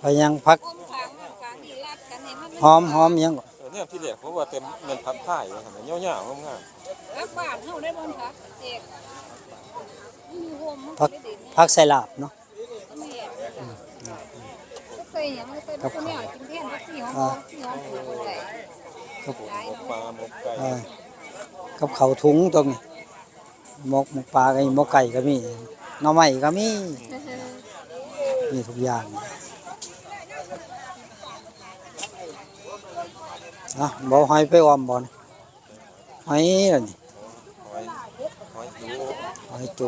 ไปยังพักหอมยังเนี่ยที่แรกเพราะว่าเต็มเงินพันท้ายว่าซั่นน่ะยาวๆงาม รักบ้านเฮาได้บ่ครับเอกมีโฮมมัน พัก ได้ดี พักใส่ลาบเนาะ แม่ใส่หยังใส่ตัวแนวกินแทนทักซี่หอมที่หอมปลูกบ่ได้ กับ ๆหมกปลาหมกไก่ กับข้าวถุงตรงนี้หมกปลาก็มีหมกไก่ก็มีหน่อไม้ก็มีมีทุกอย่างบ่หอยไปออมบ่นี่หอยนั่นนี่ หอยหอยดู หอยจู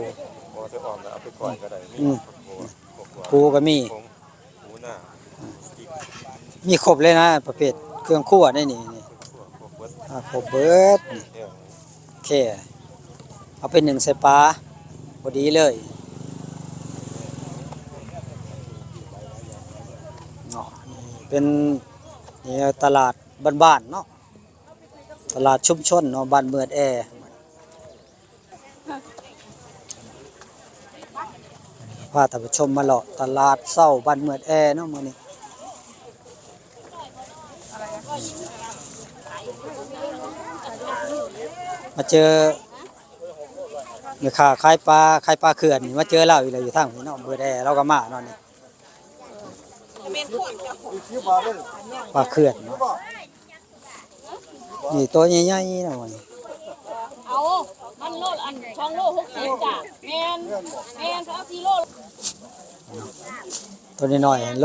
บ่ไปออมแล้วเอาไปก่อยก็ได้มีพวก ปูก็มี ปูหน้า มีครบเลยนะประเภทเครื่องครัวได้นี่พวกเบิด ครบเบิดนี่ แก้ว แค่เอาเป็นหนึ่งใส่ปลาพอดีเลยเนาะนี่เป็นนี่ตลาดบ้านๆเนาะตลาดชุมชนเนาะบ้านเมือดแอพาท่านผู้ชมมาเลาะตลาดเช้าบ้านเมือดแอเนาะมื้อนี้มาเจอแม่ค้าขายปลาเขื่อนนี่มาเจอเราอีกแล้วอยู่ทางนี้เนาะเมือดแอเราก็มาเนาะนี่ปลาเขื่อนเนาะนี่ตัวใหญ่ๆเนาะนี่ เอามันโลอัน2โล60จ้ะแม่นเอา4โล ตัวน้อยๆโ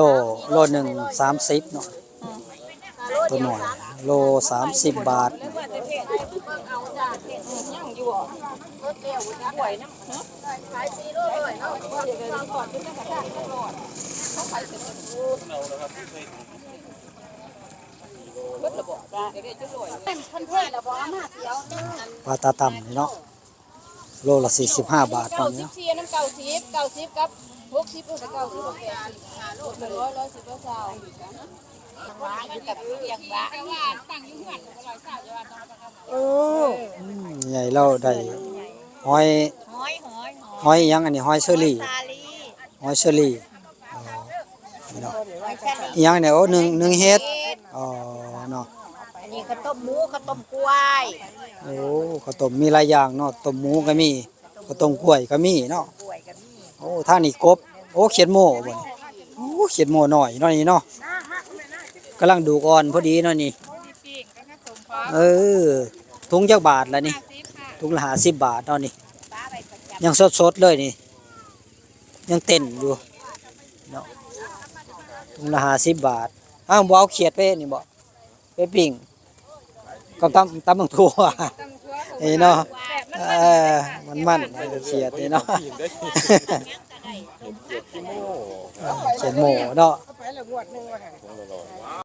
ลหนึ่ง30เนาะตัวน้อยโล30 บาท เอาจ้ะยังอยู่บ่แก้วนะป่วยน้ำขาย4โลเลยเนาะบ่ได้เลยก่อนเป็นกระดาษตลอดเขาขายเสร็จแล้วเบิดระบบจ้ะเดี๋ยวจะรวยเพิ่นเทศแล้วบ่เอามาเสียว ปลาตาต่ำนี่เนาะโลละ45 บาทตอนนี้ 94น้ำ90กับ60ก็90โอเค100 110แล้วเจ้าว่าอยู่กับเลี้ยงบ้าว่าตั้งอยู่เฮือน120อย่าว่าต้อง ใหญ่เราได้หอยหอยหยังอันนี้หอยเชอรี่หอยเชอรี่นี่เนาะอีหยังเนี่ยโอ้หนึ่งเฮ็ดอ๋อเนาะ อันนี้ข้าวต้มหมูข้าวต้มกล้วย โอ้ข้าวต้มมีหลายอย่างเนาะต้มหมูก็มีข้าวต้มกล้วยก็มีเนาะ กล้วยกับนี่ โอ้ทางนี้กบโอ้เขียดโม่บ่นี่โอ้เขียดโม่น้อยเนาะนี่เนาะกำลังดูก่อนพอดีเนาะนี่เออถุงจักบาทละนี่ถุงละ50 บาทเนาะนี่ยังสดๆเลยนี่ยังเต้นอยู่เนาะถุงละ50 บาทอ้าวบ่เอาเขียดไปนี่บ่ไปปิ้งกับตำบักถั่วนี่เนาะมันเขียดนี่เนาะ กินได้เห็นเจ็ดกิโล เขียดโม่เนาะ คงละร้อย